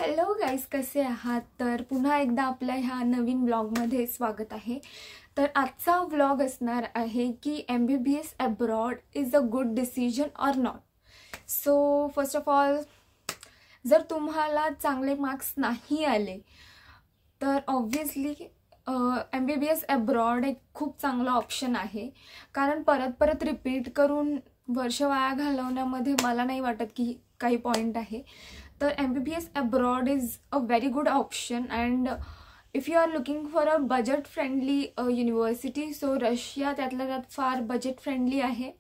Hello guys, कसे आहात? तर पुन्हा एकदा आपल्या ह्या नवीन ब्लॉगमध्ये स्वागत आहे। तर आजचा व्लॉग असणार आहे की MBBS abroad is a good decision or not. So first of all, जर तुम्हाला चांगले मार्क्स नाही आले तर ऑब्व्हियसली MBBS अब्रॉड एक खूप चांगला ऑप्शन आहे। कारण परत परत रिपीट करून वर्ष वाया घालवण्यामध्ये मला नाही वाटत की काही पॉइंट आहे। तर MBBS abroad is a very good option, and if you are looking for a budget friendly university, so Russia त्यातल्या त्यात फार बजेट फ्रेंडली आहे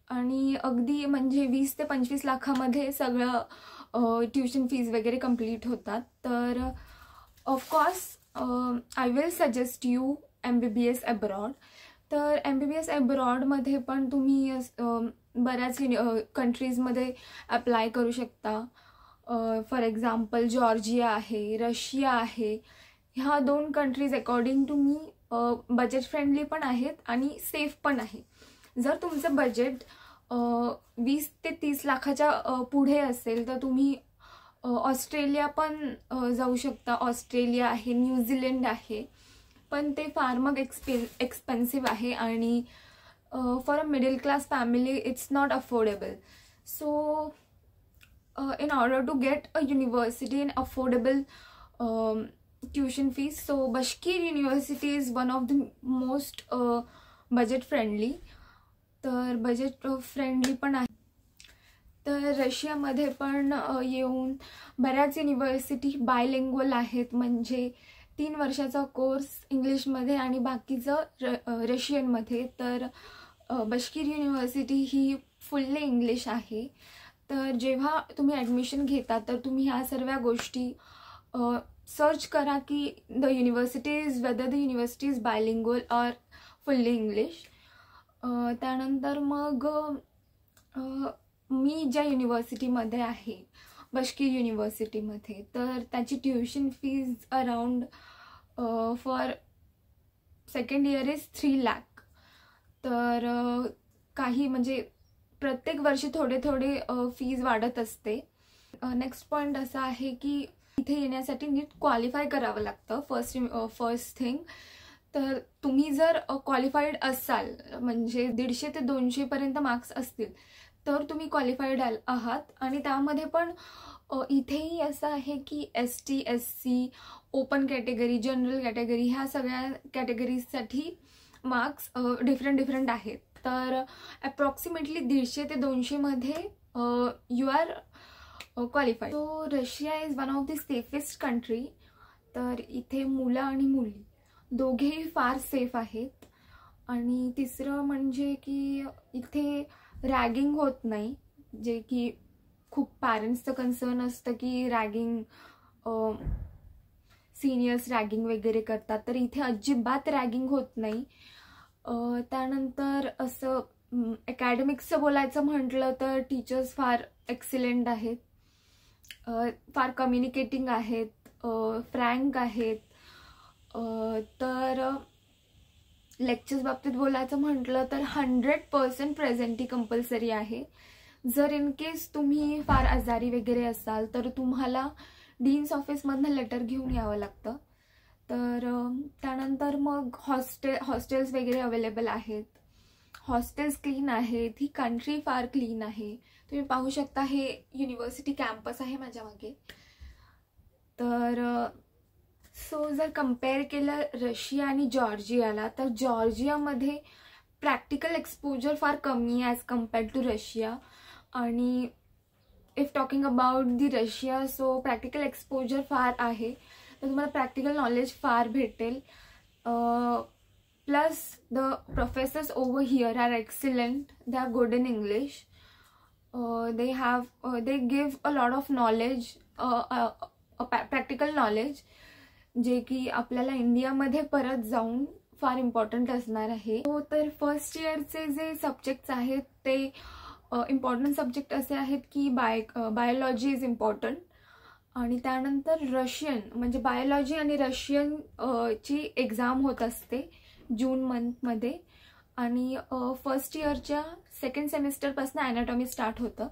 आणि अगदी म्हणजे 20 ते 25 लाखामध्ये सगळं ट्युशन फीज वगैरे कंप्लीट होतात। तर of course I will suggest you MBBS abroad। तर MBBS abroadमध्ये पण तुम्ही बऱ्याच कंट्रीजमध्ये अप्लाय करू शकता। फॉर एक्झाम्पल जॉर्जिया आहे, रशिया आहे। ह्या दोन countries according to me budget friendly पण आहेत आणि सेफ पण आहे। जर तुमचं बजेट 20 ते 30 लाखाच्या पुढे असेल तर तुम्ही ऑस्ट्रेलिया पण जाऊ शकता। ऑस्ट्रेलिया आहे, न्यूझीलंड आहे, पण ते फार मग एक्सपेन्सिव्ह आहे आणि for a middle class family it's not affordable. So in order to get a university and affordable tuition fees, so Bashkir University is one of the most budget friendly। तर budget friendly पण आहे। तर रशियामध्ये पण येऊन बऱ्याच university bilingual आहेत, म्हणजे 3 वर्षाचा कोर्स इंग्लिशमध्ये आणि बाकीचं रशियनमध्ये। तर बशकीर युनिव्हर्सिटी ही फुल्ली इंग्लिश आहे। तर जेव्हा तुम्ही ॲडमिशन घेता तर तुम्ही ह्या सर्व गोष्टी सर्च करा की the university is whether the university is bilingual or fully English. त्यानंतर मग मी ज्या युनिव्हर्सिटीमध्ये आहे बशकीर युनिव्हर्सिटीमध्ये, तर त्याची tuition fees around for second year is 3 lakh. तर काही म्हणजे प्रत्येक वर्षी थोडे थोडे फीज वाढत असते। नेक्स्ट पॉईंट असा आहे की इथे येण्यासाठी नीट क्वालिफाय करावं लागतं फर्स्ट थिंग। तर तुम्ही जर क्वालिफाईड असाल, म्हणजे 150 ते 200 पर्यंत मार्क्स असतील तर तुम्ही क्वालिफाईड आहात। आणि त्यामध्ये पण इथेही असं आहे की ST SC open category, general category ह्या सगळ्या कॅटेगरीजसाठी मार्क्स डिफरंट आहेत। तर अप्रॉक्सिमेटली 150 ते 200 मध्ये you are qualified. So Russia is one of the safest country. तर इथे मुलं आणि मुली दोघेही फार सेफ आहेत। आणि तिसरं म्हणजे की इथे रॅगिंग होत नाही, जे की खूप पॅरेंट्सचं कन्सर्न असतं की रॅगिंग, सिनियर्स रॅगिंग वगैरे करतात, तर इथे अजिबात रॅगिंग होत नाही। त्यानंतर असं अकॅडमिक्सचं बोलायचं म्हटलं तर टीचर्स फार एक्सिलेंट आहेत, फार कम्युनिकेटिंग आहेत, फ्रँक आहेत। तर लेक्चर्स बाबतीत बोलायचं म्हटलं तर 100% प्रेझेंटी कंपल्सरी आहे। जर इन केस तुम्ही फार आजारी वगैरे असाल तर तुम्हाला डीन्स ऑफिसमधनं लेटर घेऊन यावं लागतं। तर त्यानंतर मग हॉस्टेल्स वगैरे अवेलेबल आहेत। हॉस्टेल्स क्लीन आहेत, ही कंट्री फार क्लीन आहे। तुम्ही पाहू शकता हे युनिव्हर्सिटी कॅम्पस आहे माझ्या मागे। तर सो जर कम्पेअर केलं रशिया आणि जॉर्जियाला, तर जॉर्जियामध्ये प्रॅक्टिकल एक्सपोजर फार कमी आहे ॲज कम्पेअर्ड टू रशिया। आणि if talking about the Russia, so practical exposure फार आहे, तर तुम्हाला प्रॅक्टिकल नॉलेज फार भेटेल। Plus the professors over here are excellent, they are good in English, they give a lot of knowledge, practical knowledge, जे की आपल्याला इंडियामध्ये परत जाऊन फार इम्पॉर्टंट असणार आहे। तर फर्स्ट इयरचे जे सब्जेक्ट्स आहेत ते इम्पॉर्टंट सब्जेक्ट असे आहेत की बायोलॉजी इज इम्पॉर्टंट, आणि त्यानंतर रशियन, म्हणजे बायोलॉजी आणि रशियन ची एक्झाम होत असते जून मंथमध्ये। आणि फर्स्ट इयरच्या सेकंड सेमिस्टरपासून ॲनाटॉमी स्टार्ट होतं।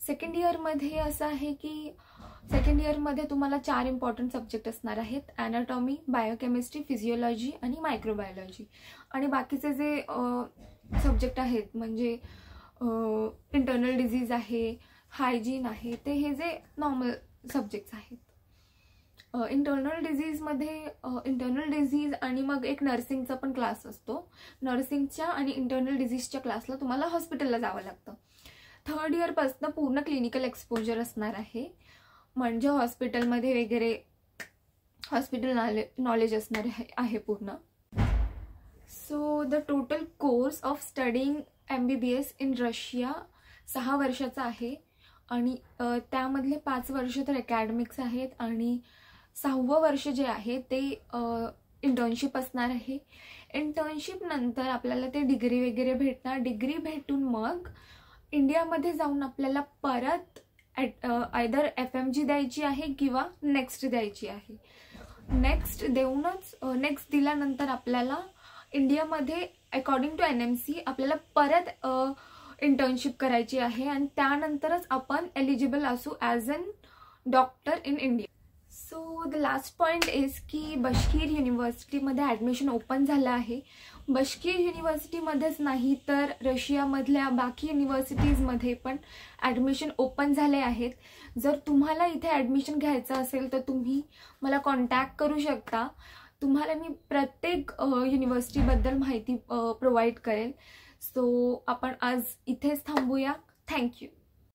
सेकंड इयरमध्ये असं आहे की सेकंड इयरमध्ये तुम्हाला 4 इम्पॉर्टंट सब्जेक्ट असणार आहेत, ॲनाटॉमी, बायोकेमिस्ट्री, फिजिओलॉजी आणि मायक्रोबायोलॉजी. आणि बाकीचे जे सब्जेक्ट आहेत म्हणजे इंटरनल डिझीज आहे, हायजीन आहे, ते हे जे नॉर्मल सब्जेक्ट्स आहेत. इंटरनल डिझीज आणि मग एक नर्सिंगचा पण क्लास असतो. नर्सिंगच्या आणि इंटरनल डिझीजच्या क्लासला तुम्हाला हॉस्पिटलला जावं लागतं. थर्ड इयरपासून पूर्ण क्लिनिकल एक्सपोजर असणार आहे, म्हणजे हॉस्पिटलमध्ये वगैरे हॉस्पिटल नॉलेज असणार आहे पूर्ण. So the total course of studying MBBS in Russia 6 वर्षाचा आहे आणि त्यामधले 5 वर्ष तर अकॅडमिक्स आहेत आणि 6वं वर्ष जे आहे ते इंटर्नशिप असणार आहे. इंटर्नशिप नंतर आपल्याला ते डिग्री वगैरे भेटणार. डिग्री भेटून मग इंडियामध्ये जाऊन आपल्याला परत आयदर FMG द्यायची आहे किंवा नेक्स्ट द्यायची आहे. नेक्स्ट दिल्यानंतर आपल्याला इंडियामध्ये अकॉर्डिंग टू NMC आपल्याला परत इंटर्नशिप करायची आहे आणि त्यानंतरच आपण एलिजिबल असू as an doctor in India. So the last point is की बशकीर युनिव्हर्सिटीमध्ये ॲडमिशन ओपन झालं आहे. बशकीर युनिव्हर्सिटीमध्येच नाही तर रशियामधल्या बाकी युनिव्हर्सिटीजमध्ये पण ॲडमिशन ओपन झाले आहेत. जर तुम्हाला इथे ॲडमिशन घ्यायचं असेल तर तुम्ही मला कॉन्टॅक्ट करू शकता. तुम्हाला मी प्रत्येक युनिव्हर्सिटीबद्दल माहिती प्रोव्हाइड करेल. सो आपण आज इथेच थांबूया. थँक्यू.